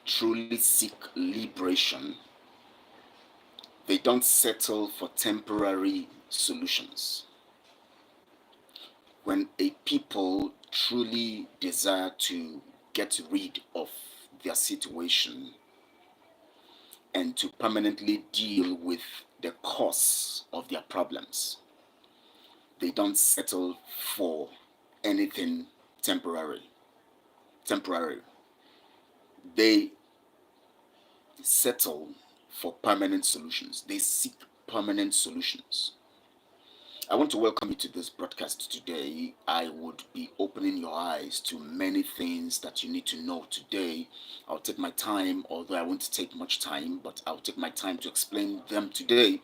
truly seek liberation, they don't settle for temporary solutions. When a people truly desire to get rid of their situation and to permanently deal with the cause of their problems, they don't settle for anything temporary. Temporary. They settle for permanent solutions. They seek permanent solutions. I want to welcome you to this broadcast today. I would be opening your eyes to many things that you need to know today. I'll take my time, although I won't take much time, but I'll take my time to explain them today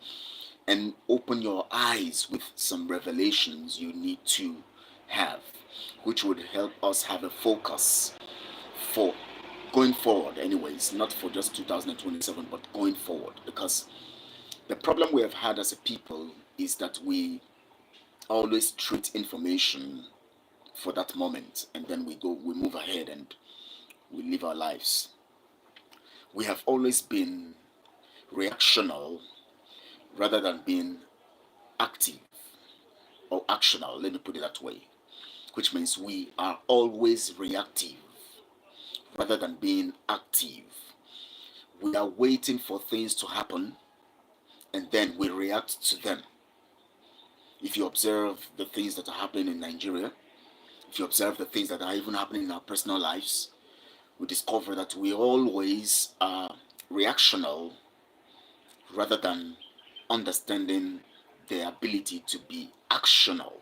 and open your eyes with some revelations you need to have, which would help us have a focus for going forward, anyways, not for just 2027, but going forward. Because the problem we have had as a people is that we always treat information for that moment and then we move ahead and we live our lives. We have always been reactional rather than being active or actional, let me put it that way, which means we are always reactive rather than being active. We are waiting for things to happen and then we react to them. If you observe the things that are happening in Nigeria, if you observe the things that are even happening in our personal lives, we discover that we always are reactional rather than understanding the ability to be actional.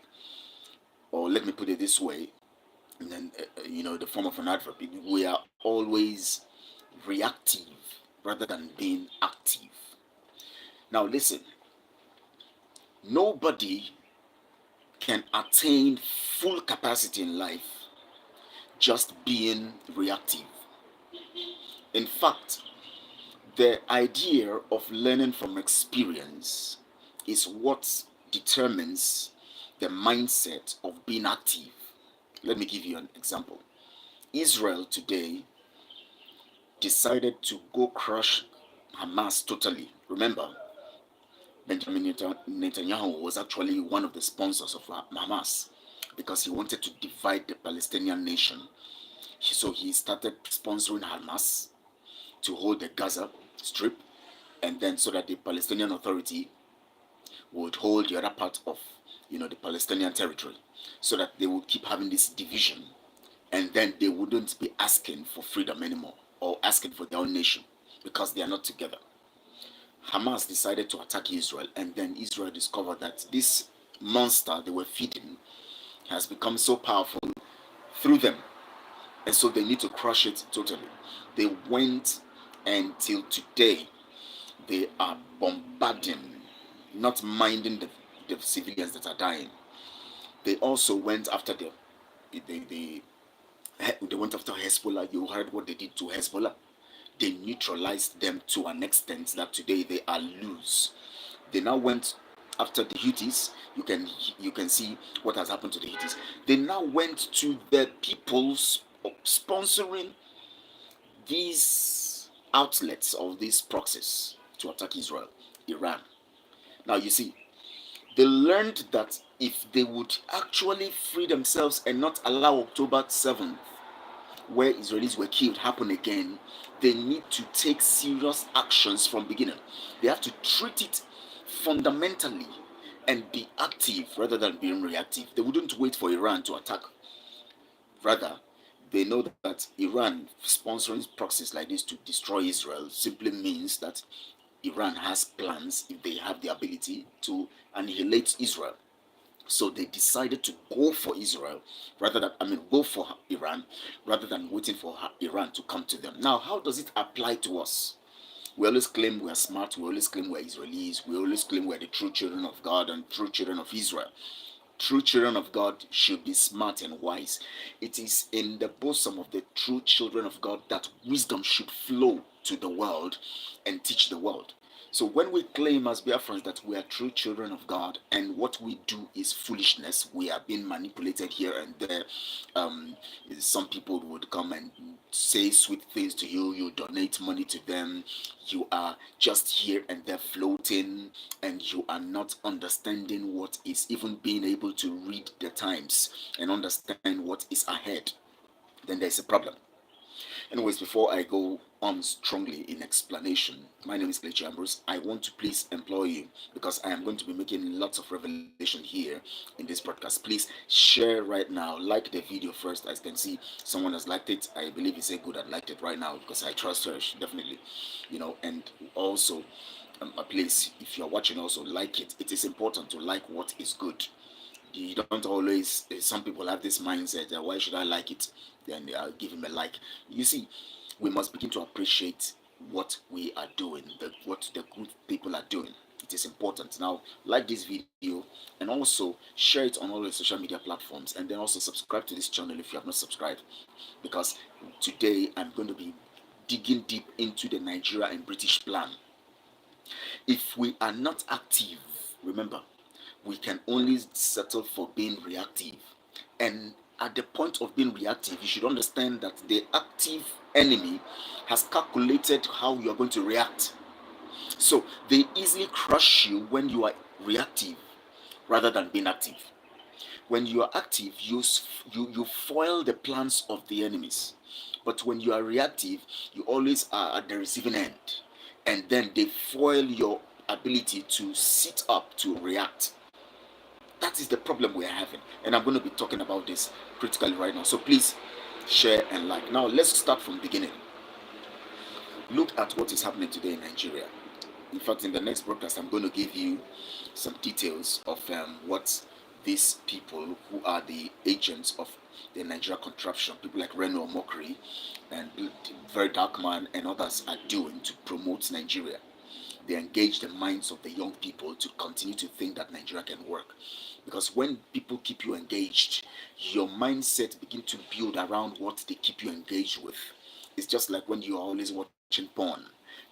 Or let me put it this way, and then the form of an adverb. We are always reactive rather than being active. Now listen, nobody can attain full capacity in life just being reactive. In fact, the idea of learning from experience is what determines the mindset of being active. Let me give you an example. Israel today decided to go crush Hamas totally. Remember, Benjamin Netanyahu was actually one of the sponsors of Hamas because he wanted to divide the Palestinian nation. So he started sponsoring Hamas to hold the Gaza Strip, and then so that the Palestinian Authority would hold the other part of the Palestinian territory, so that they would keep having this division, and then they wouldn't be asking for freedom anymore or asking for their own nation because they are not together. Hamas decided to attack Israel, and then Israel discovered that this monster they were feeding has become so powerful through them, and so they need to crush it totally. They went, and till today they are bombarding, not minding the civilians that are dying. They also went after they went after Hezbollah. You heard what they did to Hezbollah. They neutralized them to an extent that today they are loose. They now went after the Houthis. You can see what has happened to the Houthis. They now went to the people sponsoring these outlets of these proxies to attack Israel, Iran. Now you see, they learned that if they would actually free themselves and not allow October 7th, where Israelis were killed, happen again, they need to take serious actions from beginning. They have to treat it fundamentally and be active rather than being reactive. They wouldn't wait for Iran to attack. Rather, they know that Iran sponsoring proxies like this to destroy Israel simply means that Iran has plans, if they have the ability, to annihilate Israel. So they decided to go for Israel go for Iran rather than waiting for Iran to come to them. Now, how does it apply to us? We always claim we are smart, we always claim we're Israelis, we always claim we're the true children of God and true children of Israel. True children of God should be smart and wise. It is in the bosom of the true children of God that wisdom should flow to the world and teach the world. So when we claim as Biafrans that we are true children of God, and what we do is foolishness, we are being manipulated here and there. Um, some people would come and say sweet things to you. You donate money to them. You are just here and there floating, and you are not understanding what is even being able to read the times and understand what is ahead. Then there's a problem. Anyways, before I go on strongly in explanation, my name is Kelechi Ambrose. I want to please employ you because I am going to be making lots of revelation here in this broadcast. Please share right now, like the video first. As you can see, someone has liked it. I believe it's a good I liked it right now because I trust her, definitely. And also, please, if you're watching, also like it. It is important to like what is good. You don't always, some people have this mindset that why should I like it, then I'll give him a like. You see, we must begin to appreciate what we are doing, what the good people are doing. It is important. Now like this video and also share it on all the social media platforms, and then also subscribe to this channel if you have not subscribed, because today I'm going to be digging deep into the Nigeria and British plan. If we are not active, remember, we can only settle for being reactive. And at the point of being reactive, you should understand that the active enemy has calculated how you are going to react. So they easily crush you when you are reactive rather than being active. When you are active, you foil the plans of the enemies. But when you are reactive, you always are at the receiving end. And then they foil your ability to sit up to react. That is the problem we are having. And I'm going to be talking about this critically right now. So please share and like. Now let's start from the beginning. Look at what is happening today in Nigeria. In fact, in the next broadcast, I'm going to give you some details of what these people who are the agents of the Nigeria contraption, people like Reno Mokri and Very Dark Man and others, are doing to promote Nigeria. They engage the minds of the young people to continue to think that Nigeria can work. Because when people keep you engaged, your mindset begin to build around what they keep you engaged with. It's just like when you are always watching porn.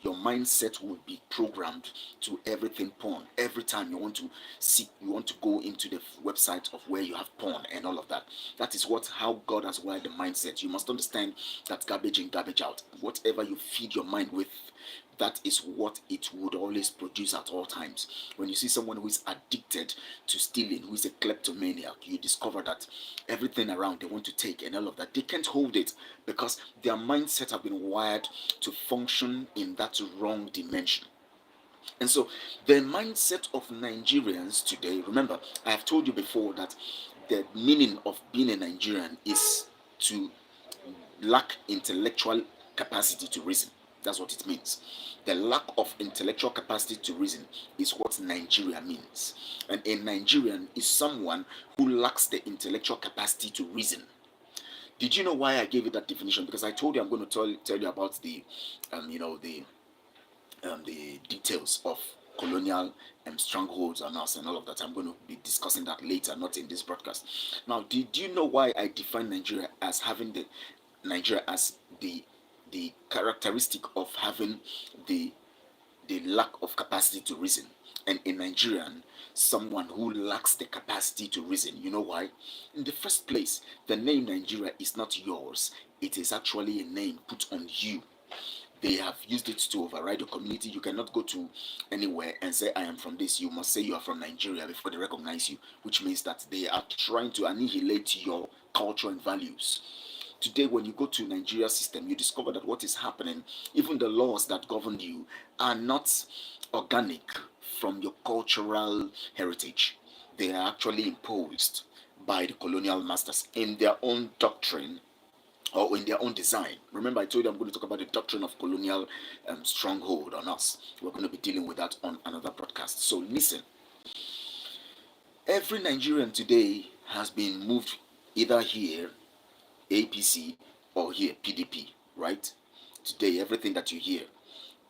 Your mindset will be programmed to everything porn. Every time you want to see, you want to go into the website of where you have porn and all of that. That is how God has wired the mindset. You must understand that garbage in, garbage out. Whatever you feed your mind with, that is what it would always produce at all times. When you see someone who is addicted to stealing, who is a kleptomaniac, you discover that everything around they want to take and all of that, they can't hold it because their mindset have been wired to function in that wrong dimension. And so the mindset of Nigerians today, remember, I have told you before that the meaning of being a Nigerian is to lack intellectual capacity to reason. That's what it means. The lack of intellectual capacity to reason is what Nigeria means. And a Nigerian is someone who lacks the intellectual capacity to reason. Did you know why I gave you that definition? Because I told you I'm going to tell you about the details of colonial strongholds on us and all of that. I'm going to be discussing that later, not in this broadcast. Now, did you know why I define Nigeria as having the characteristic of having the lack of capacity to reason? And a Nigerian, someone who lacks the capacity to reason. You know why? In the first place, the name Nigeria is not yours. It is actually a name put on you. They have used it to override the community. You cannot go to anywhere and say, I am from this. You must say you are from Nigeria before they recognize you, which means that they are trying to annihilate your culture and values. Today, when you go to Nigeria system, you discover that what is happening, even the laws that govern you, are not organic from your cultural heritage. They are actually imposed by the colonial masters in their own doctrine or in their own design. Remember, I told you I'm going to talk about the doctrine of colonial stronghold on us. We're going to be dealing with that on another broadcast. So listen, every Nigerian today has been moved either here, APC, or here, PDP, right? Today, everything that you hear,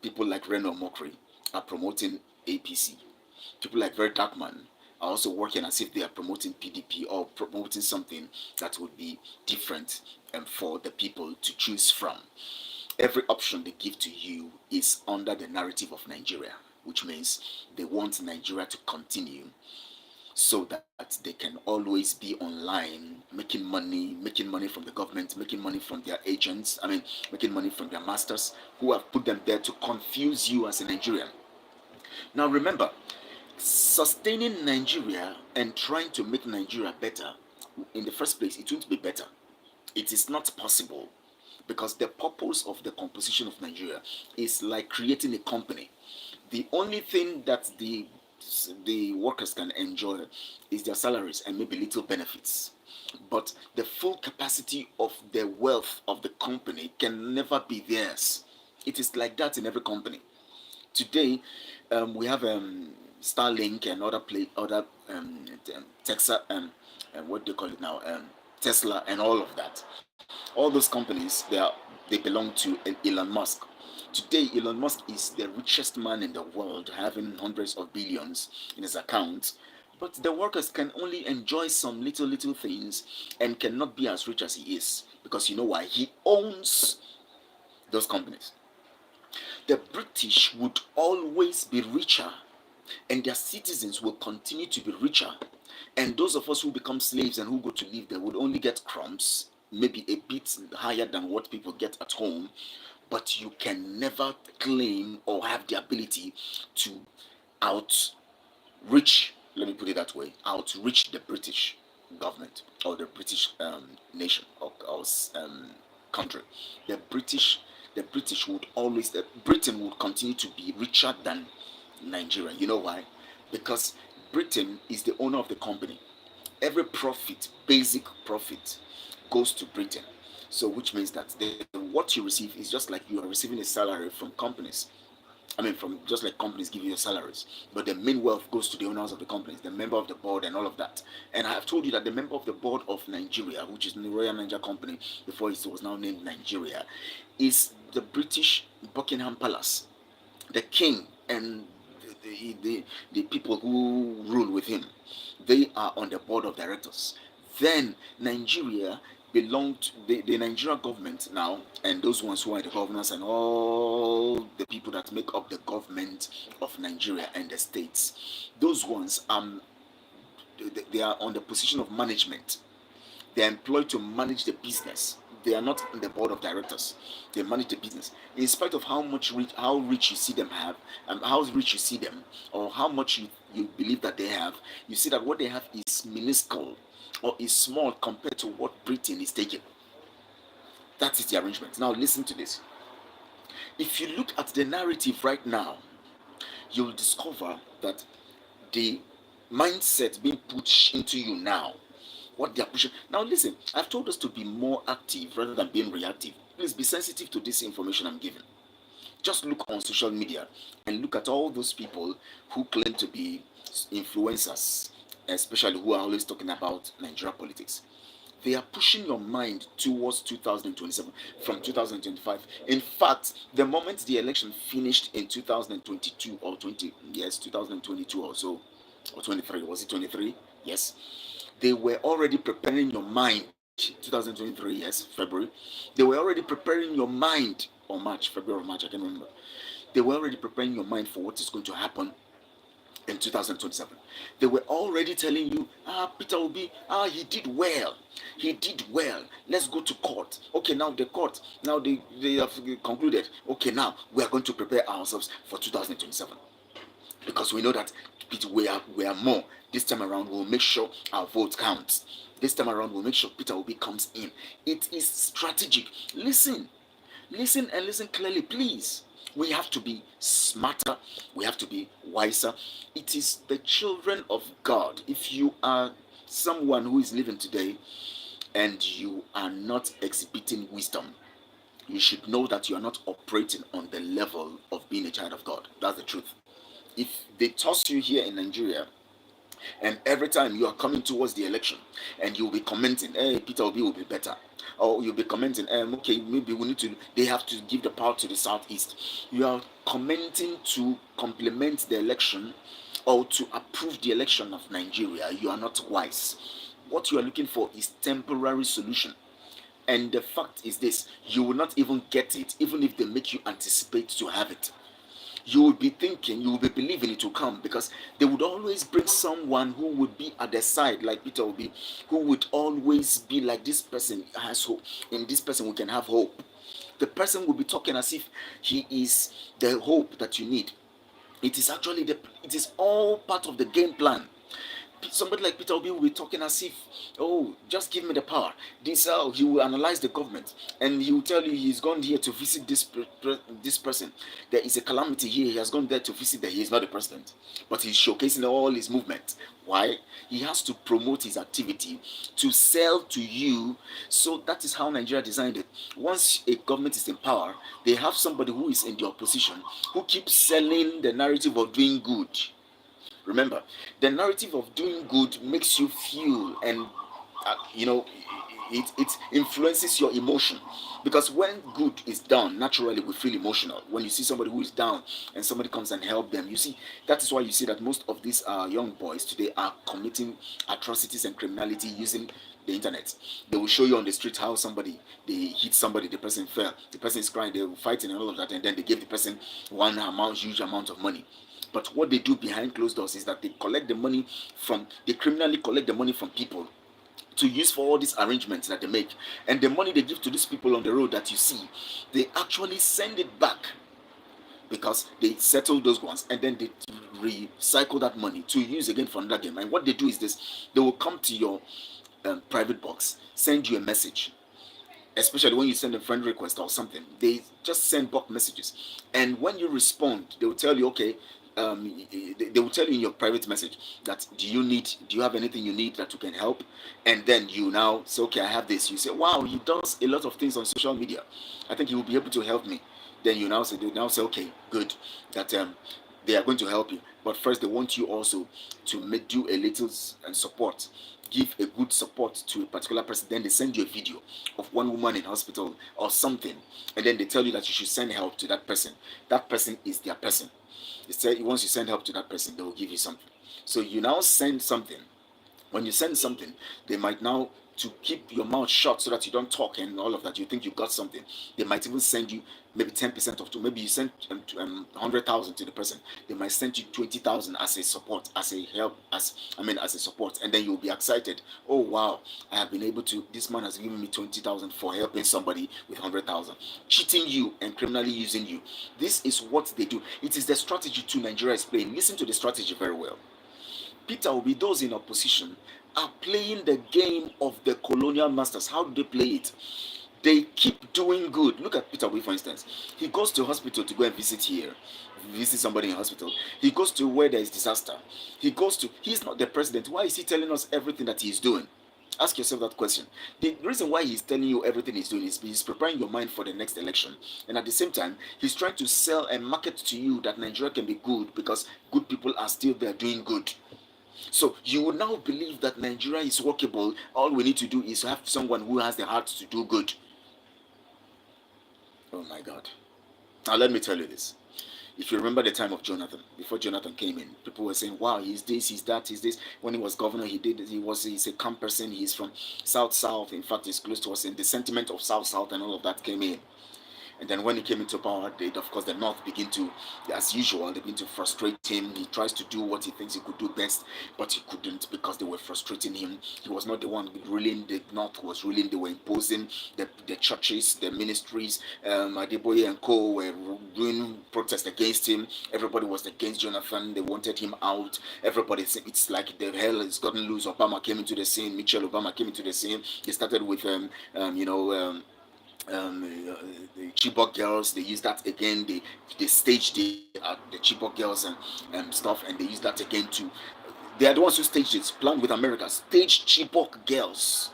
people like Reno Mokri are promoting APC. People like Very Darkman are also working as if they are promoting PDP or promoting something that would be different for the people to choose from. Every option they give to you is under the narrative of Nigeria. which means they want Nigeria to continue so that they can always be online making money from the government, making money from their agents, making money from their masters who have put them there to confuse you as a Nigerian. Now remember, sustaining Nigeria and trying to make Nigeria better, in the first place, it won't be better. It is not possible because the purpose of the composition of Nigeria is like creating a company. The only thing that the workers can enjoy is their salaries and maybe little benefits. But the full capacity of the wealth of the company can never be theirs. It is like that in every company. Today, we have Starlink and other Texas, what do you call it now? Tesla and all of that. All those companies, they belong to Elon Musk. Today, Elon Musk is the richest man in the world, having hundreds of billions in his account. But the workers can only enjoy some little things and cannot be as rich as he is because you know why? He owns those companies. The British would always be richer and their citizens will continue to be richer. And those of us who become slaves and who go to live there would only get crumbs, maybe a bit higher than what people get at home. But you can never claim or have the ability to outreach, let me put it that way, outreach the British government or the British nation or country. The British, the British would always, Britain would continue to be richer than Nigeria. You know why? Because Britain is the owner of the company. Every profit, basic profit, goes to Britain. So, which means that what you receive is just like you are receiving a salary from companies. From just like companies give you salaries, but the main wealth goes to the owners of the companies, the member of the board, and all of that. And I have told you that the member of the board of Nigeria, which is the Royal Niger Company before it was now named Nigeria, is the British Buckingham Palace, the king, and the people who rule with him. They are on the board of directors. Then Nigeria belong to the Nigerian government now, and those ones who are the governors and all the people that make up the government of Nigeria and the states. Those ones they are on the position of management. They are employed to manage the business. They are not in the board of directors. They manage the business. In spite of how rich you see them have, and how rich you see them, or how much you believe that they have, you see that what they have is minuscule or is small compared to what Britain is taking. That is the arrangement. Now listen to this. If you look at the narrative right now, you'll discover that the mindset being pushed into you now, what they are pushing. Now listen, I've told us to be more active rather than being reactive. Please be sensitive to this information I'm giving. Just look on social media and look at all those people who claim to be influencers, especially who are always talking about Nigeria politics. They are pushing your mind towards 2027 from 2025. In fact, the moment the election finished in 2022 or 20, yes, 2022 or so, or 23, was it 23? Yes. They were already preparing your mind. 2023, yes, February. They were already preparing your mind, or March, February or March, I can't remember. They were already preparing your mind for what is going to happen in 2027. They were already telling you, Peter Obi, he did well. He did well. Let's go to court. Okay, now the court, now they have concluded. Okay, now we are going to prepare ourselves for 2027. Because we know that we are more. This time around, we'll make sure our vote counts. This time around, we'll make sure Peter Obi comes in. It is strategic. Listen and listen clearly, please. We have to be smarter. We have to be wiser. It is the children of God. If you are someone who is living today and you are not exhibiting wisdom, you should know that you are not operating on the level of being a child of God. That's the truth. If they toss you here in Nigeria, and every time you are coming towards the election and you'll be commenting, hey, Peter Obi will be better, or you'll be commenting, okay, maybe we need to, they have to give the power to the southeast. You are commenting to complement the election or to approve the election of Nigeria. You are not wise. What you are looking for is temporary solution. And the fact is this, you will not even get it, even if they make you anticipate to have it. You will be thinking, you will be believing it will come, because they would always bring someone who would be at their side, like Peter Obi, who would always be like, this person has hope. In this person, we can have hope. The person will be talking as if he is the hope that you need. It is actually it is all part of the game plan. Somebody like Peter Obi will be talking as if, oh, just give me the power. This he will analyze the government, and he will tell you he's gone here to visit this person. There is a calamity here. He has gone there to visit that. He is not the president, but he's showcasing all his movement. Why? He has to promote his activity to sell to you. So that is how Nigeria designed it. Once a government is in power, they have somebody who is in the opposition who keeps selling the narrative of doing good. Remember, the narrative of doing good makes you feel, and it influences your emotion, because when good is done, naturally we feel emotional. When you see somebody who is down and somebody comes and help them, you see, that is why you see that most of these young boys today are committing atrocities and criminality using the internet. They will show you on the street how somebody, they hit somebody, the person fell, the person is crying, they will fight and all of that, and then they give the person huge amount of money. But what they do behind closed doors is that they criminally collect the money from people to use for all these arrangements that they make. And the money they give to these people on the road that you see, they actually send it back, because they settle those ones and then they recycle that money to use again for another game. And what they do is this: they will come to your private box, send you a message, especially when you send a friend request or something. They just send bulk messages, and when you respond, they will tell you, okay, they will tell you in your private message that, do you have anything you need that you can help? And then you now say, okay, I have this. You say, wow, he does a lot of things on social media, I think he will be able to help me. Then they now say, okay, good, that they are going to help you. But first, they want you also to do a little support, give a good support to a particular person. Then they send you a video of one woman in hospital or something, and then they tell you that you should send help to that person. That person is their person. They say once you send help to that person, they will give you something. So you now send something. When you send something, they might now, to keep your mouth shut so that you don't talk and all of that, you think you got something. They might even send you maybe 10% of two. Maybe you sent 100,000 to the person. They might send you 20,000 as a support, as a help, as a support, and then you'll be excited. Oh wow, I have been able to. This man has given me 20,000 for helping somebody with 100,000, cheating you and criminally using you. This is what they do. It is the strategy to Nigeria is playing. Listen to the strategy very well. Peter Obi, those in opposition, are playing the game of the colonial masters. How do they play it? They keep doing good. Look at Peter Obi, for instance. He goes to hospital to go and visit somebody in hospital. He goes to where there is disaster. He's not the president. Why is he telling us everything that he's doing? Ask yourself that question. The reason why he's telling you everything he's doing is he's preparing your mind for the next election. And at the same time, he's trying to sell and market to you that Nigeria can be good because good people are still there doing good. So you will now believe that Nigeria is workable. All we need to do is have someone who has the heart to do good. Oh my God. Now let me tell you this. If you remember the time of Jonathan, before Jonathan came in, people were saying, wow, he's this, he's that, he's this. When he was governor, he's a calm person, he's from South. In fact, he's close to us, and the sentiment of South and all of that came in. And then when he came into power, of course, the North begin to, as usual, they begin to frustrate him. He tries to do what he thinks he could do best, but he couldn't because they were frustrating him. He was not the one ruling. The North was ruling. They were imposing the churches, the ministries. Adeboye and co were doing protests against him. Everybody was against Jonathan. They wanted him out. Everybody, it's like the hell has gotten loose. Obama came into the scene. Michelle Obama came into the scene. They started with, the Chibok girls. They use that again. They staged the Chibok girls and stuff, and they use that again too. They are the ones who staged it. Plan with America staged Chibok girls.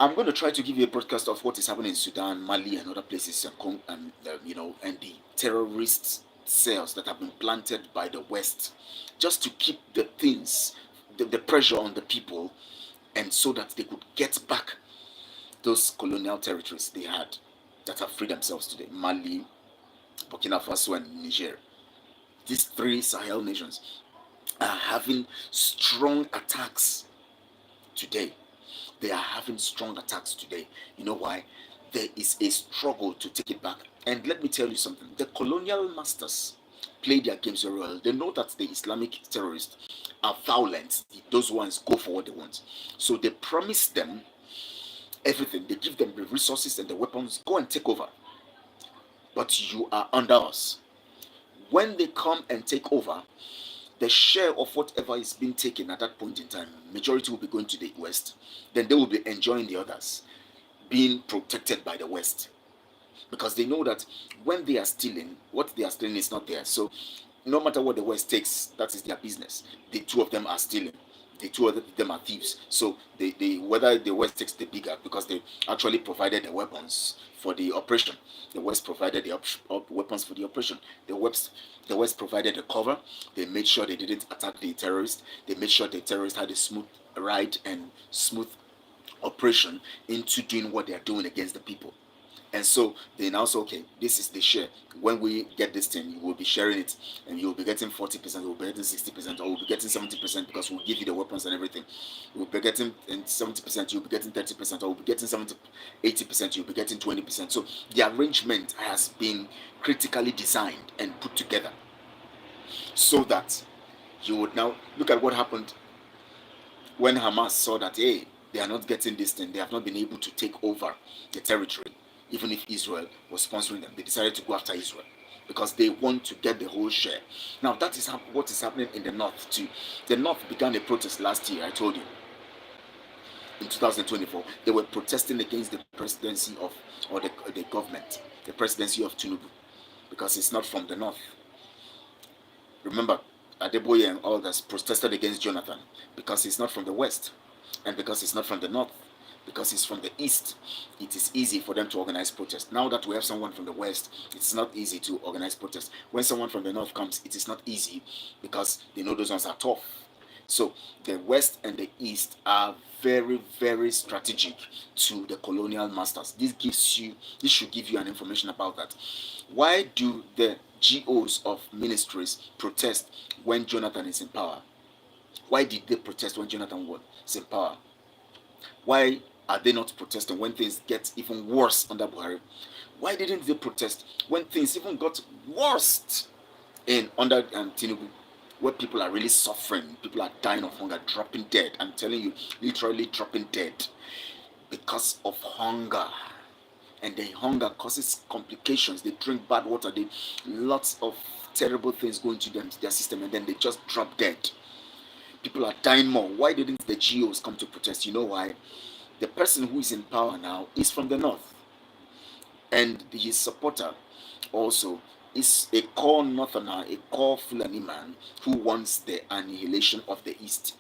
I'm going to try to give you a broadcast of what is happening in Sudan, Mali, and other places, and the terrorist cells that have been planted by the West, just to keep the pressure on the people, and so that they could get back those colonial territories they had that have freed themselves today: Mali, Burkina Faso, and Niger. These three Sahel nations are having strong attacks today. They are having strong attacks today. You know why? there is a struggle to take it back. And let me tell you something, the colonial masters play their games very well. They know that the Islamic terrorists are violent. Those ones go for what they want. So they promise them everything. They give them the resources and the weapons. Go and take over. But you are under us. When they come and take over, the share of whatever is being taken at that point in time, majority will be going to the West. Then they will be enjoying the others, being protected by the West. Because they know that when they are stealing, what they are stealing is not theirs. So no matter what the West takes, that is their business. The two of them are stealing. The two of them are thieves. So they whether the West takes the bigger, because they actually provided the weapons for the operation. The West provided the weapons for the operation. The West provided the cover. They made sure they didn't attack the terrorists. They made sure the terrorists had a smooth ride and smooth operation into doing what they are doing against the people. And so they now say, okay, this is the share. When we get this thing, you will be sharing it, and you'll be getting 40%, you'll be getting 60%, or we'll be getting 70% because we'll give you the weapons and everything. You'll be getting 70%, you'll be getting 30%, or we'll be getting 80%, you'll be getting 20%. So the arrangement has been critically designed and put together so that you would now look at what happened when Hamas saw that, hey, they are not getting this thing, they have not been able to take over the territory. Even if Israel was sponsoring them, they decided to go after Israel because they want to get the whole share. Now, that is what is happening in the North too. The North began a protest last year, I told you. In 2024, they were protesting against the presidency of, or the government, the presidency of Tinubu, because it's not from the North. Remember, Adeboye and others protested against Jonathan because he's not from the West, and because he's not from the North. Because it's from the East, it is easy for them to organize protests. Now that we have someone from the West, it's not easy to organize protests. When someone from the North comes, it is not easy because they know those ones are tough. So the West and the East are very, very strategic to the colonial masters. This should give you an information about that. Why do the GOs of ministries protest when Jonathan is in power? Why did they protest when Jonathan was in power? Why are they not protesting when things get even worse under Buhari? Why didn't they protest when things even got worse under Tinubu, where people are really suffering, people are dying of hunger, dropping dead? I'm telling you, literally dropping dead because of hunger. And the hunger causes complications. They drink bad water, lots of terrible things go into their system, and then they just drop dead. People are dying more. Why didn't the GOs come to protest? You know why? The person who is in power now is from the North, and his supporter also is a core Northerner, a core Fulani man who wants the annihilation of the East.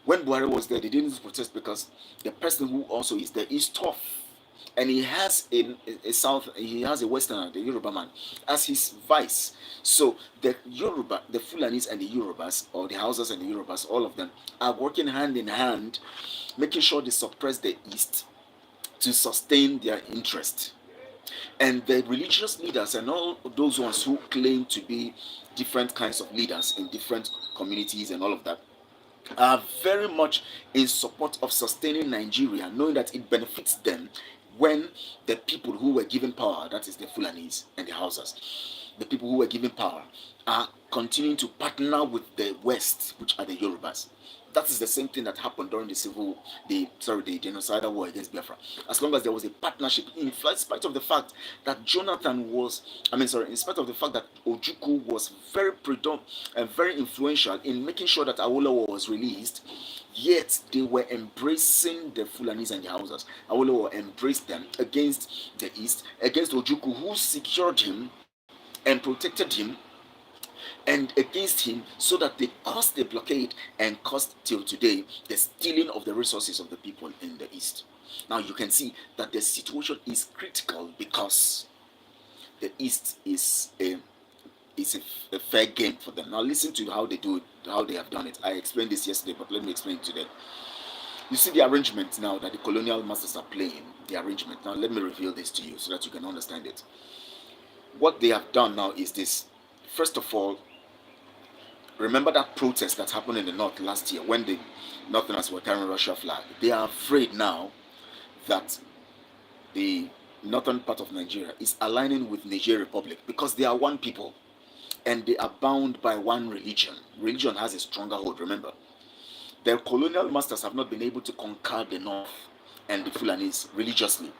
When Buhari was there, they didn't protest because the person who also is there is tough, and he has he has a Westerner, the Yoruba man, as his vice. So the Fulanis and the Yorubas, or the Hausas and the Yorubas, all of them are working hand in hand, making sure they suppress the East to sustain their interest. And the religious leaders and all those ones who claim to be different kinds of leaders in different communities and all of that are very much in support of sustaining Nigeria, knowing that it benefits them when the people who were given power, that is the Fulanis and the Hausas, the people who were given power, are continuing to partner with the West, which are the Yorubas. That is the same thing that happened during the genocidal war against Biafra. As long as there was a partnership, in spite of the fact that in spite of the fact that Ojukwu was very predominant and very influential in making sure that Awolowo was released, yet they were embracing the Fulanis and the Hausas. Awolowo embraced them against the East, against Ojukwu, who secured him and protected him, and against him, so that they caused the blockade and caused till today the stealing of the resources of the people in the East. Now you can see that the situation is critical because the East is a fair game for them. Now listen to how they do it, how they have done it. I explained this yesterday, but let me explain it today. You see the arrangement now that the colonial masters are playing, the arrangement. Now let me reveal this to you so that you can understand it. What they have done now is this. First of all, remember that protest that happened in the North last year when the Northerners were carrying Russia flag? They are afraid now that the northern part of Nigeria, is aligning with Niger Republic because they are one people and they are bound by one religion. Religion has a stronger hold, remember. Their colonial masters have not been able to conquer the north and the Fulanis religiously.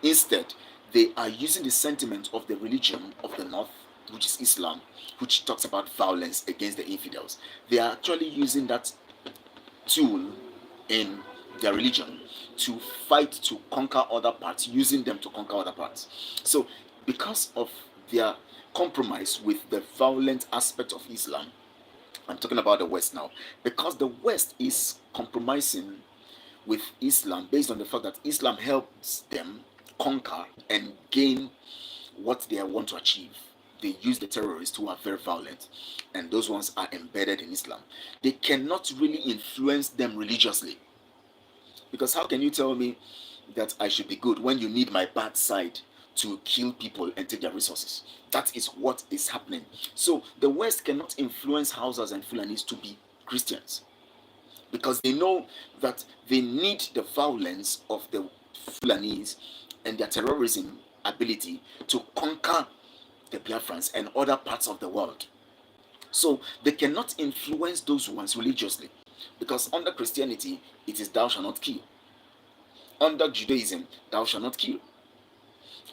Instead, they are using the sentiment of the religion of the north, which is Islam, which talks about violence against the infidels. They are actually using that tool in their religion to fight to conquer other parts, using them to conquer other parts. So, because of their compromise with the violent aspect of Islam, I'm talking about the West now, because the West is compromising with Islam based on the fact that Islam helps them conquer and gain what they want to achieve. They use the terrorists who are very violent, and those ones are embedded in Islam. They cannot really influence them religiously. Because how can you tell me that I should be good when you need my bad side to kill people and take their resources? That is what is happening. So the West cannot influence Hausas and Fulanis to be Christians because they know that they need the violence of the Fulanis and their terrorism ability to conquer the Biafrans and other parts of the world. So they cannot influence those ones religiously because under Christianity it is thou shalt not kill. Under Judaism, thou shalt not kill.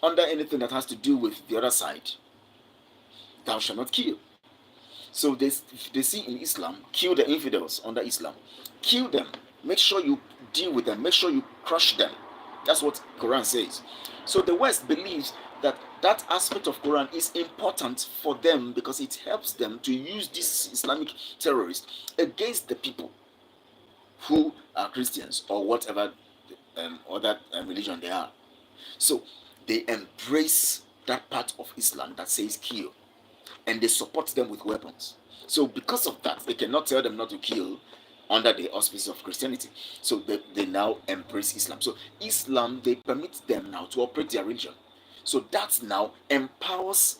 Under anything that has to do with the other side, thou shalt not kill. So they see in Islam, kill the infidels under Islam. Kill them. Make sure you deal with them. Make sure you crush them. That's what Quran says. So the West believes that that aspect of Quran is important for them because it helps them to use these Islamic terrorists against the people who are Christians or whatever other religion they are. So they embrace that part of Islam that says kill, and they support them with weapons. So because of that, they cannot tell them not to kill under the auspices of Christianity. So they now embrace Islam. So Islam, they permit them now to operate their religion. So that now empowers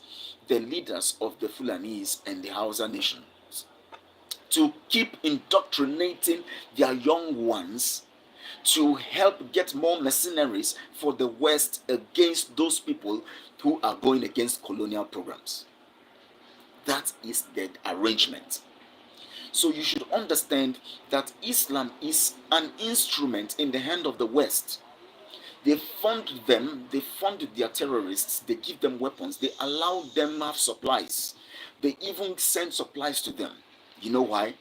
the leaders of the Fulanis and the Hausa nations to keep indoctrinating their young ones to help get more mercenaries for the West against those people who are going against colonial programs. That is the arrangement. So you should understand that Islam is an instrument in the hand of the West. They fund them, they fund their terrorists, they give them weapons, they allow them have supplies. They even send supplies to them. You know why?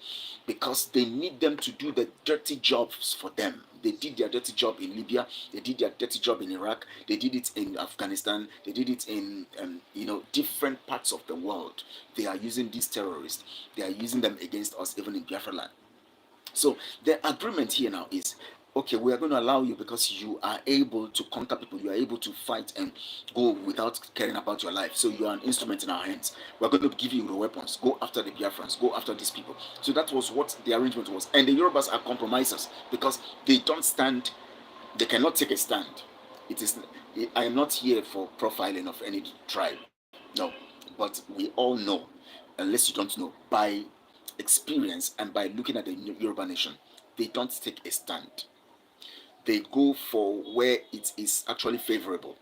Because they need them to do the dirty jobs for them. They did their dirty job in Libya. They did their dirty job in Iraq. They did it in Afghanistan. They did it in different parts of the world. They are using these terrorists. They are using them against us, even in Biafra land. So the agreement here now is, okay, we are going to allow you because you are able to conquer people. You are able to fight and go without caring about your life. So you are an instrument in our hands. We're going to give you the weapons. Go after the Biafrans. Go after these people. So that was what the arrangement was. And the Yorubas are compromisers because they don't stand. They cannot take a stand. I am not here for profiling of any tribe. No. But we all know, unless you don't know, by experience and by looking at the Yoruba nation, they don't take a stand. They go for where it is actually favorable.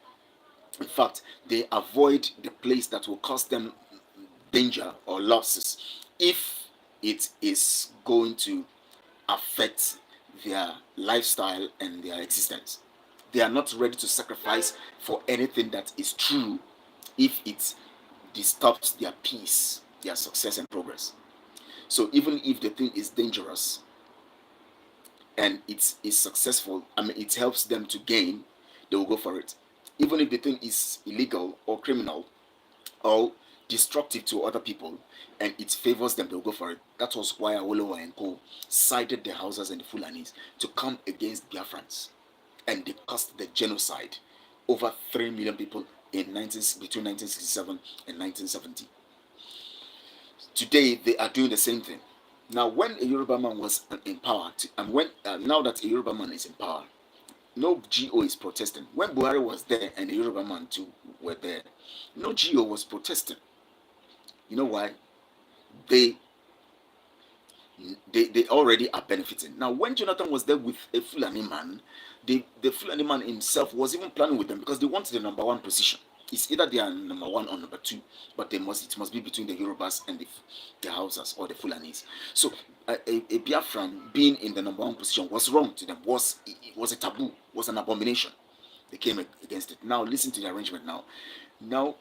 In fact, they avoid the place that will cause them danger or losses if it is going to affect their lifestyle and their existence. They are not ready to sacrifice for anything that is true if it disturbs their peace, their success and progress. So even if the thing is dangerous and it is successful, it helps them to gain, they will go for it. Even if the thing is illegal or criminal or destructive to other people and it favors them, they'll go for it. That was why Awolowo and Co. sided the Hausas and the Fulanis to come against Biafrans, and they caused the genocide over 3 million people between 1967 and 1970. Today they are doing the same thing. Now, when a Yoruba man was in power, now that a Yoruba man is in power, no GO is protesting. When Buhari was there and the Yoruba man too were there, no GO was protesting. You know why? They already are benefiting. Now, when Jonathan was there with a Fulani man, The Fulani man himself was even planning with them because they want the number one position. It's either they are number one or number two, but it must be between the Yorubas and the Hausas or the Fulanis. So a Biafran being in the number one position was wrong to them. It was a taboo, was an abomination. They came against it. Now listen to the arrangement. Now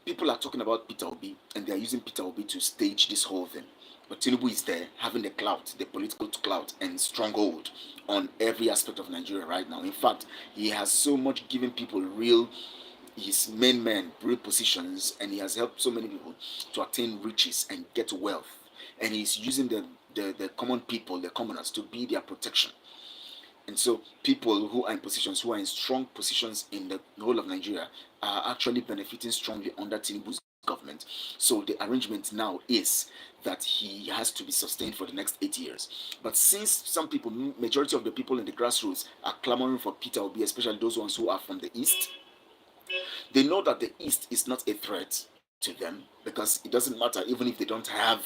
people are talking about Peter Obi, and they are using Peter Obi to stage this whole thing. But Tinubu is there having the clout, the political clout and stronghold on every aspect of Nigeria right now. In fact, he has so much given people his main men, real positions, and he has helped so many people to attain riches and get wealth. And he's using the common people, the commoners, to be their protection. And so people who are in positions, who are in strong positions in the whole of Nigeria, are actually benefiting strongly under Tinubu's government. So the arrangement now is that he has to be sustained for the next 8 years. But since some people, majority of the people in the grassroots are clamoring for Peter Obi, especially those ones who are from the east, they know that the east is not a threat to them because it doesn't matter even if they don't have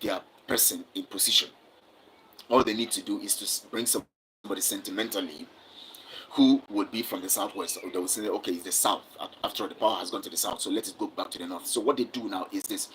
their person in position. All they need to do is to bring somebody sentimentally who would be from the southwest, or they would say, okay, it's the south. After all, the power has gone to the south, so let it go back to the north. So what they do now is this: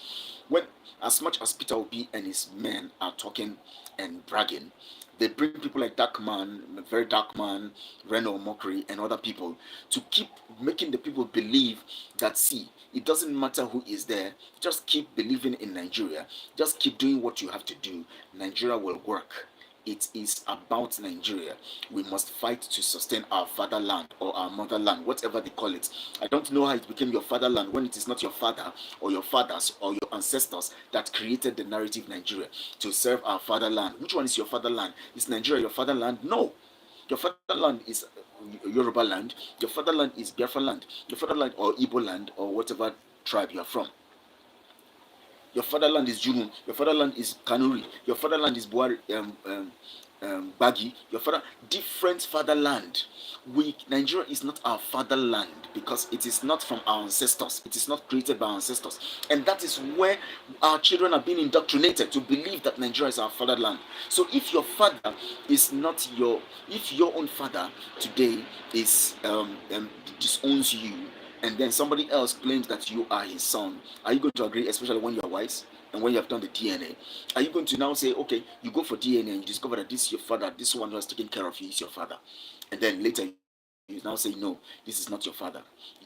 when, as much as Peter Obi and his men are talking and bragging, they bring people like Darkman, very Darkman, Reno Mockery, and other people to keep making the people believe that, see, it doesn't matter who is there, just keep believing in Nigeria, just keep doing what you have to do, Nigeria will work. It is about Nigeria. We must fight to sustain our fatherland or our motherland, whatever they call it. I don't know how it became your fatherland when it is not your father or your fathers or your ancestors that created the narrative Nigeria to serve our fatherland. Which one is your fatherland? Is Nigeria your fatherland? No. Your fatherland is Yoruba land. Your fatherland is Biafra land. Your fatherland or Igbo land or whatever tribe you are from. Your fatherland is Jurun. Your fatherland is Kanuri. Your fatherland is Buari, Bagi. Your father, different fatherland. Nigeria is not our fatherland because it is not from our ancestors. It is not created by our ancestors, and that is where our children are being indoctrinated to believe that Nigeria is our fatherland. So if your father is not if your own father today is disowns you, and then somebody else claims that you are his son, are you going to agree, especially when you are wise and when you have done the DNA? Are you going to now say, okay, you go for DNA and you discover that this is your father, this one who has taken care of you is your father, and then later you now say, no, this is not your father,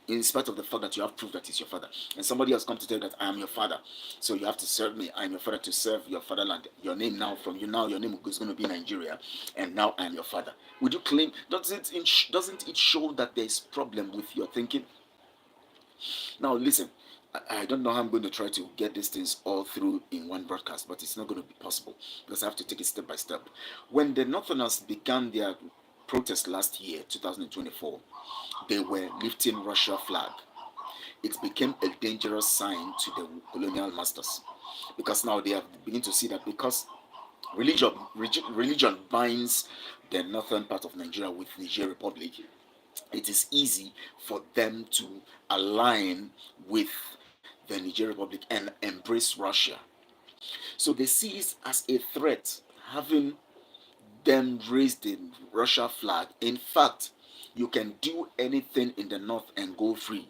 in spite of the fact that you have proof that it's your father, and somebody has come to tell you that I am your father, so you have to serve me, I am your father, to serve your fatherland. Your name now, from you now, your name is going to be Nigeria, and now I am your father. Would you claim, doesn't it show that there is problem with your thinking? Now, listen, I don't know how I'm going to try to get these things all through in one broadcast, but it's not going to be possible because I have to take it step by step. When the Northerners began their protest last year, 2024, they were lifting Russia flag. It became a dangerous sign to the colonial masters because now they have begun to see that because religion binds the northern part of Nigeria with Niger Republic, it is easy for them to align with the Niger Republic and embrace Russia. So they see it as a threat, having them raise the Russia flag. In fact, you can do anything in the north and go free.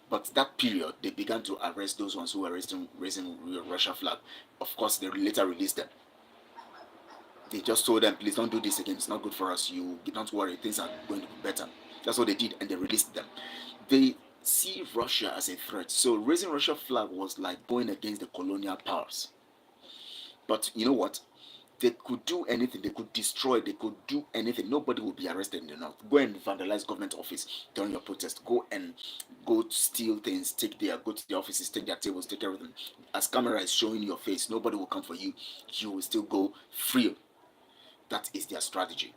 But that period, they began to arrest those ones who were raising Russia flag. Of course, they later released them. They just told them, please don't do this again. It's not good for us. You don't worry, things are going to be better. That's what they did, and they released them. They see Russia as a threat. So raising Russia flag was like going against the colonial powers. But you know what? They could do anything. They could destroy. They could do anything. Nobody will be arrested in the north. Go and vandalize government office during your protest. Go steal things. Go to the offices, take their tables, take everything. As camera is showing your face, nobody will come for you. You will still go free. That is their strategy.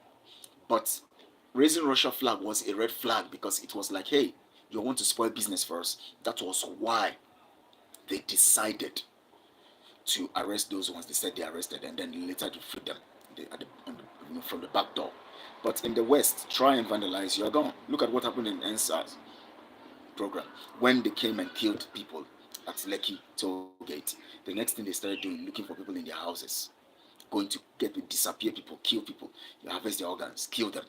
But raising Russia flag was a red flag because it was like, hey, you want to spoil business for us. That was why they decided to arrest those ones. They said they arrested and then later to free them from the back door. But in the West, try and vandalize, you're gone. Look at what happened in NSAS program when they came and killed people at Lekki toll gate. The next thing they started doing, looking for people in their houses, going to disappear people, kill people, harvest their organs, kill them.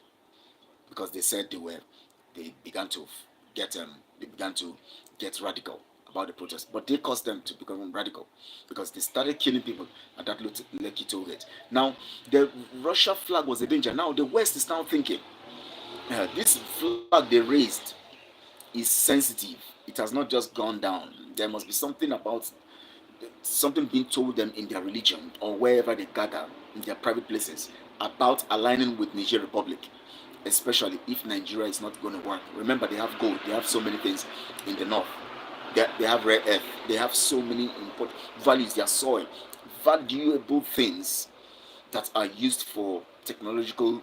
because they said they began to get they began to get radical about the protest, but they caused them to become radical because they started killing people at that Lekki toll gate. Now, the Russia flag was a danger. Now the West is now thinking, this flag they raised is sensitive. It has not just gone down. There must be something about something being told them in their religion or wherever they gather in their private places about aligning with Niger Republic, especially if Nigeria is not going to work. Remember, they have gold, they have so many things in the north. They have rare earth, they have so many important values, their soil, valuable things that are used for technological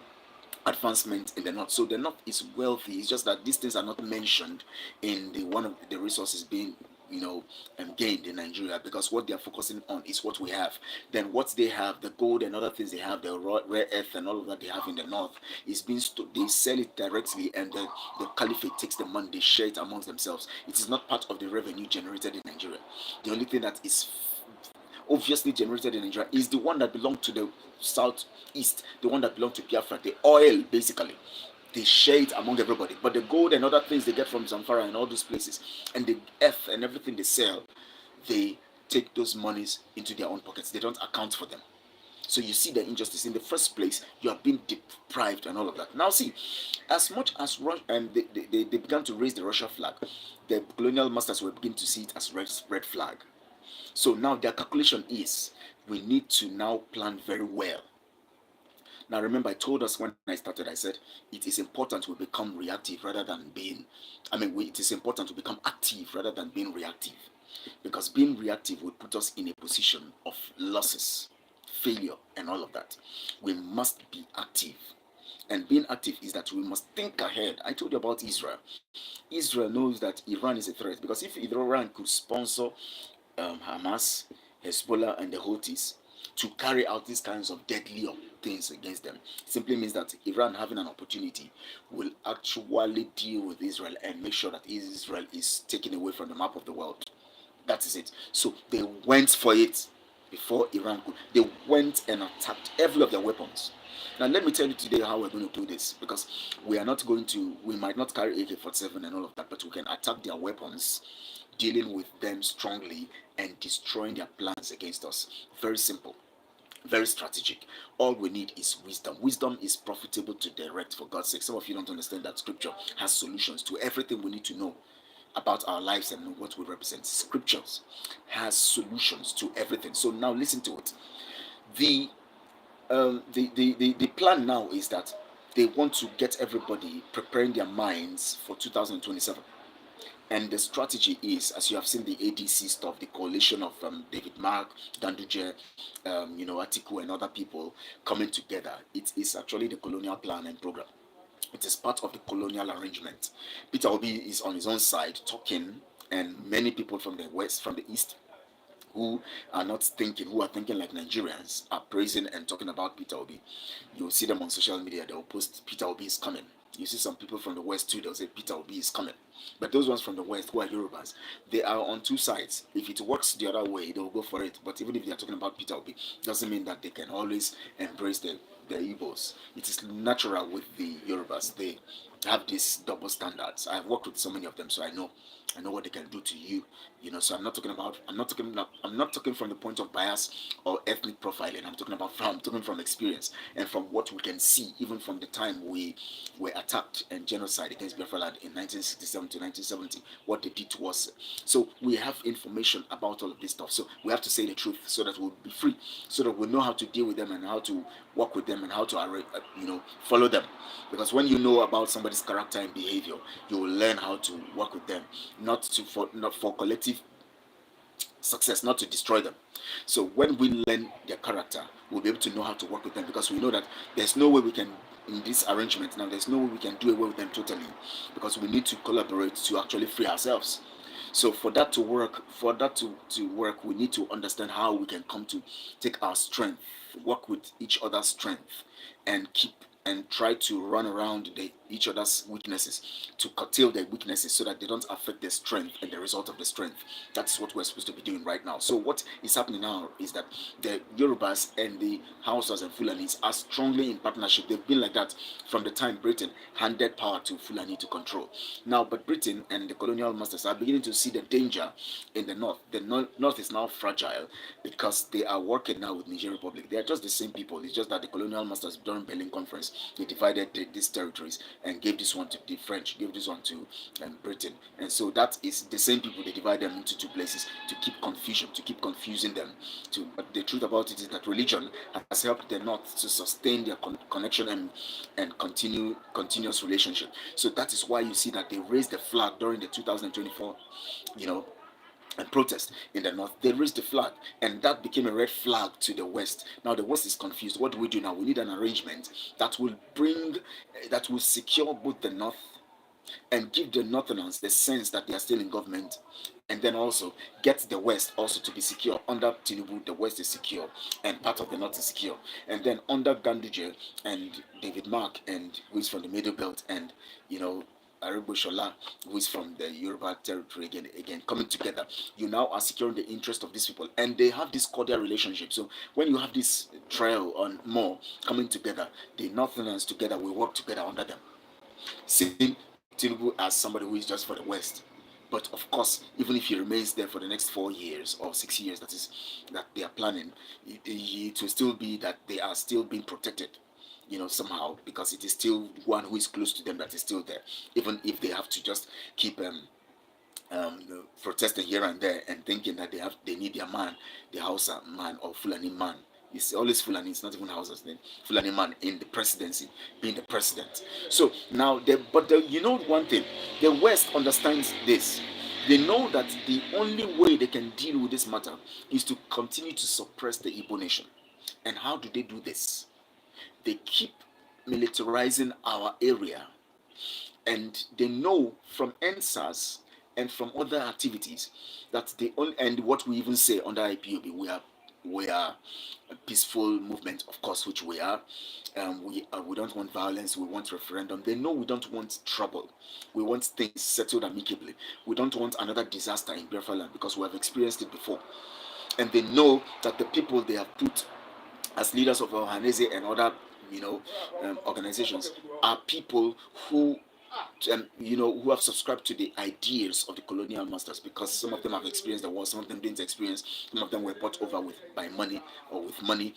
advancement in the north. So the north is wealthy. It's just that these things are not mentioned in the one of the resources being gained in Nigeria, because what they are focusing on is what we have. Then what they have, the gold and other things they have, the rare earth and all of that they have in the north, is being they sell it directly, and the caliphate takes the money, they share it amongst themselves. It is not part of the revenue generated in Nigeria. The only thing that is obviously generated in Nigeria is the one that belonged to the southeast, the one that belonged to Biafra, the oil basically. They share it among everybody. But the gold and other things they get from Zamfara and all those places, and the earth and everything they sell, they take those monies into their own pockets. They don't account for them. So you see the injustice. In the first place, you are being deprived and all of that. Now see, as much as they began to raise the Russia flag, the colonial masters were beginning to see it as red flag. So now their calculation is, we need to now plan very well. Now remember, I told us when I started, I said it is important we become reactive rather than being, it is important to become active rather than being reactive. Because being reactive will put us in a position of losses, failure, and all of that. We must be active. And being active is that we must think ahead. I told you about Israel. Israel knows that Iran is a threat, because if Iran could sponsor Hamas, Hezbollah, and the Houthis to carry out these kinds of deadly things against them, simply means that Iran, having an opportunity, will actually deal with Israel and make sure that Israel is taken away from the map of the world. That is it. So they went for it before Iran could. They went and attacked every of their weapons. Now let me tell you today how we're going to do this, because we might not carry AK-47 and all of that, but we can attack their weapons, dealing with them strongly and destroying their plans against us. Very simple, very strategic. All we need is wisdom. Wisdom is profitable to direct, for God's sake. Some of you don't understand that Scripture has solutions to everything we need to know about our lives and what we represent. Scriptures has solutions to everything. So now listen to it. The plan now is that they want to get everybody preparing their minds for 2027. And the strategy is, as you have seen the ADC stuff, the coalition of David Mark, Danduje, Atiku, and other people coming together. It is actually the colonial plan and program. It is part of the colonial arrangement. Peter Obi is on his own side talking, and many people from the west, from the east, who are thinking like Nigerians, are praising and talking about Peter Obi. You'll see them on social media, they'll post Peter Obi is coming. You see some people from the west too, they'll say Peter Obi is coming. But those ones from the west who are Yorubas, they are on two sides. If it works the other way, they'll go for it. But even if they're talking about Peter Obi, doesn't mean that they can always embrace the Igbos. It is natural with the Yorubas. They have these double standards. I've worked with so many of them, so I know what they can do to you. So I'm not talking from the point of bias or ethnic profiling. I'm talking from experience and from what we can see, even from the time we were attacked and genocide against Biafra land in 1967 to 1970, what they did to us. So we have information about all of this stuff. So we have to say the truth so that we'll be free, so that we know how to deal with them and how to work with them and how to follow them. Because when you know about somebody's character and behavior, you will learn how to work with them, not for collective success, not to destroy them. So when we learn their character, we'll be able to know how to work with them, because we know that there's no way we can, in this arrangement now, there's no way we can do away with them totally, because we need to collaborate to actually free ourselves. So for that to work, we need to understand how we can come to take our strength, work with each other's strength, and try to run around the each other's weaknesses, to curtail their weaknesses so that they don't affect their strength and the result of the strength. That's what we're supposed to be doing right now. So what is happening now is that the Yorubas and the Hausas and Fulanis are strongly in partnership. They've been like that from the time Britain handed power to Fulani to control. Now, but Britain and the colonial masters are beginning to see the danger in the north. The north is now fragile because they are working now with Niger Republic. They are just the same people. It's just that the colonial masters during Berlin Conference, they divided these territories and gave this one to the French, gave this one to Britain. And so that is the same people. They divide them into two places to keep confusion, to keep confusing them. But the truth about it is that religion has helped the North to sustain their connection and continuous relationship. So that is why you see that they raised the flag during the 2024, and protest in the north. They raised the flag, and that became a red flag to the west. Now the west is confused. What do we do now? We need an arrangement that will secure both the north and give the northerners the sense that they are still in government, and then also get the west also to be secure. Under Tinubu, the west is secure and part of the north is secure. And then under Ganduje and David Mark, and who is from the middle belt, and Aribo Shola, who is from the Yoruba territory, again coming together, you now are securing the interest of these people, and they have this cordial relationship. So when you have this trial on more coming together, the northerners together will work together under them, seeing Tinubu as somebody who is just for the west. But of course, even if he remains there for the next 4 years or 6 years, that they are planning, it will still be that they are still being protected, somehow, because it is still one who is close to them that is still there, even if they have to just keep protesting here and there and thinking that they need their man, the Hausa man or Fulani man. It's always Fulani, it's not even Hausa's name. Fulani man in the presidency, being the president. So now, one thing, the West understands this. They know that the only way they can deal with this matter is to continue to suppress the Igbo nation. And how do they do this? They keep militarizing our area, and they know from NSAS and from other activities that and what we even say under IPOB, we are a peaceful movement, of course, which we are. We don't want violence. We want referendum. They know we don't want trouble. We want things settled amicably. We don't want another disaster in Biafra land because we have experienced it before. And they know that the people they have put as leaders of Ohanese and other organizations are people who who have subscribed to the ideas of the colonial masters, because some of them have experienced the war, some of them didn't experience, some of them were bought over by money or with money.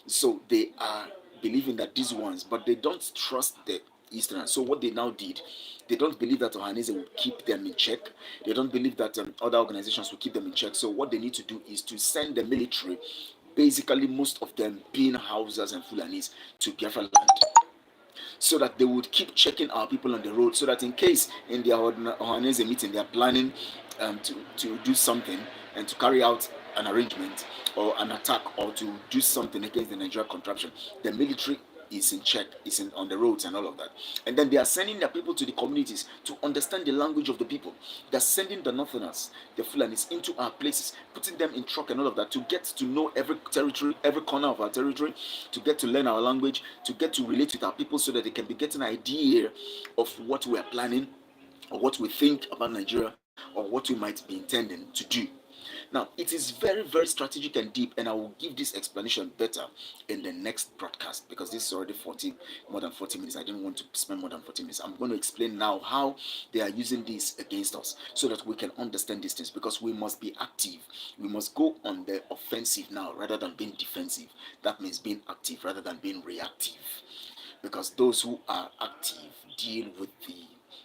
So they are believing that these ones, but they don't trust the Easterners. So what they now did, they don't believe that Ohanese will keep them in check. They don't believe that other organizations will keep them in check. So what they need to do is to send the military, basically most of them being Hausas and Fulanis, to Biafra land, so that they would keep checking our people on the road, so that in case in their Ohanese meeting they are planning to do something and to carry out an arrangement or an attack or to do something against the Nigeria contraption, the military is in check, on the roads and all of that. And then they are sending their people to the communities to understand the language of the people. They're sending the Northerners, the Fulanis, into our places, putting them in truck and all of that, to get to know every territory, every corner of our territory, to get to learn our language, to get to relate with our people, so that they can be getting an idea of what we are planning or what we think about Nigeria or what we might be intending to do. Now, it is very, very strategic and deep, and I will give this explanation better in the next broadcast, because this is already more than 40 minutes. I didn't want to spend more than 40 minutes. I'm going to explain now how they are using this against us, so that we can understand these things, because we must be active. We must go on the offensive now rather than being defensive. That means being active rather than being reactive, because those who are active deal with the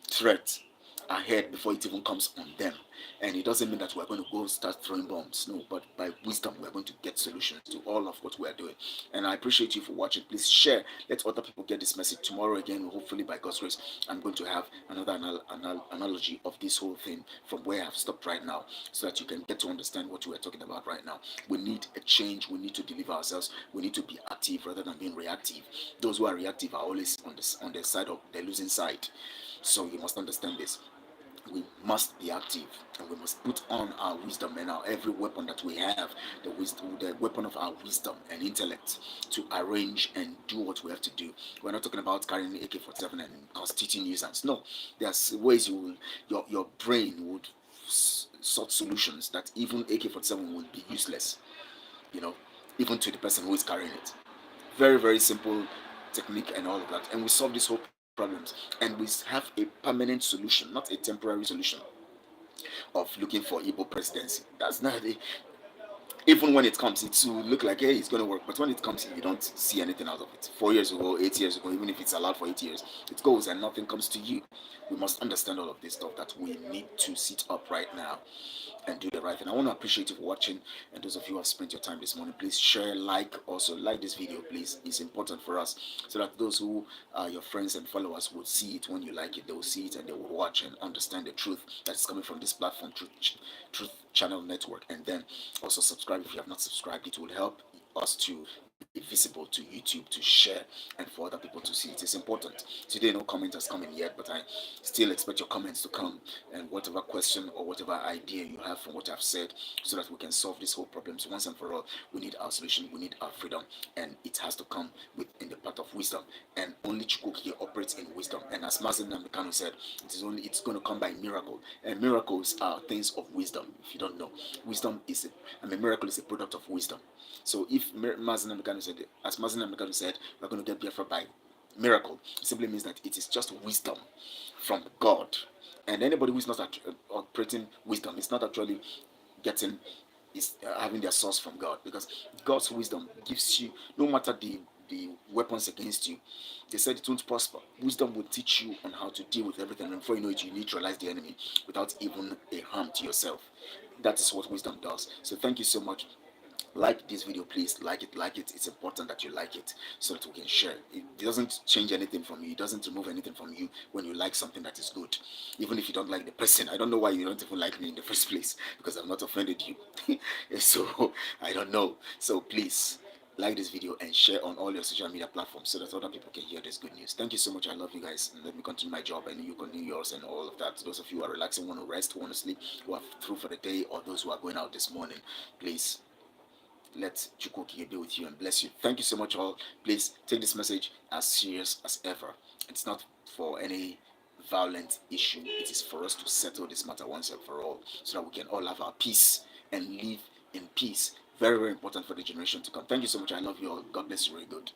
threat ahead before it even comes on them. And it doesn't mean that we're going to go start throwing bombs, no, but by wisdom we're going to get solutions to all of what we're doing. And I appreciate you for watching. Please share, let other people get this message. Tomorrow again, hopefully by God's grace, I'm going to have another analogy of this whole thing from where I've stopped right now, so that you can get to understand what we're talking about right now. We need a change. We need to deliver ourselves. We need to be active rather than being reactive. Those who are reactive are always on the side of the losing side. So you must understand this. we must be active, and we must put on our wisdom and our every weapon that we have, the weapon of our wisdom and intellect, to arrange and do what we have to do. We're not talking about carrying AK-47 and constituting nuisance. No, there's ways your brain would sort solutions that even AK-47 would be useless, you know, even to the person who is carrying it. Very, very simple technique and all of that. And we solve these whole problems. And we have a permanent solution, not a temporary solution of looking for Igbo presidency. That's not it. Even when it comes, it will look like, hey, it's going to work. But when it comes, you don't see anything out of it. 4 years ago, 8 years ago, even if it's allowed for 8 years, it goes and nothing comes to you. We must understand all of this stuff, that we need to sit up right now and do the right thing. I want to appreciate you for watching, and those of you who have spent your time this morning, please share, also like this video, please. It's important for us, so that those who are your friends and followers will see it. When you like it, they will see it and they will watch and understand the truth that is coming from this platform, Truth Channel Network. And then also subscribe if you have not subscribed. It will help us to be visible to YouTube, to share, and for other people to see. It is important. Today no comment has come in yet, but I still expect your comments to come, and whatever question or whatever idea you have from what I've said, so that we can solve this whole problem. So once and for all, we need our solution, we need our freedom, and it has to come in the path of wisdom. And only Chukwuki operates in wisdom. And as Mazen Namikano said, it's going to come by miracle. And miracles are things of wisdom. If you don't know, wisdom is a miracle is a product of wisdom. So if Mazen Namikano said, as Mazen Namikano said, we're going to get Biafra by miracle, it simply means that it is just wisdom from God. And anybody who is not operating wisdom is not actually getting is having their source from God, because God's wisdom gives you, no matter the weapons against you, they said it won't prosper. Wisdom will teach you on how to deal with everything, and before you know it, you neutralize the enemy without even a harm to yourself. That is what wisdom does. So thank you so much. Like this video, please. Like it. It's important that you like it, so that we can share. It doesn't change anything from you. It doesn't remove anything from you when you like something that is good. Even if you don't like the person, I don't know why you don't even like me in the first place, because I've not offended you. So I don't know. So please like this video and share on all your social media platforms, so that other people can hear this good news. Thank you so much. I love you guys, and let me continue my job and you continue yours and all of that. Those of you who are relaxing, want to rest, want to sleep, who are through for the day, or those who are going out this morning, please let Chukwuki be with you and bless you. Thank you so much, all. Please take this message as serious as ever. It's not for any violent issue. It is for us to settle this matter once and for all, so that we can all have our peace and live in peace. Very, very important for the generation to come. Thank you so much. I love you all. God bless you. Very good.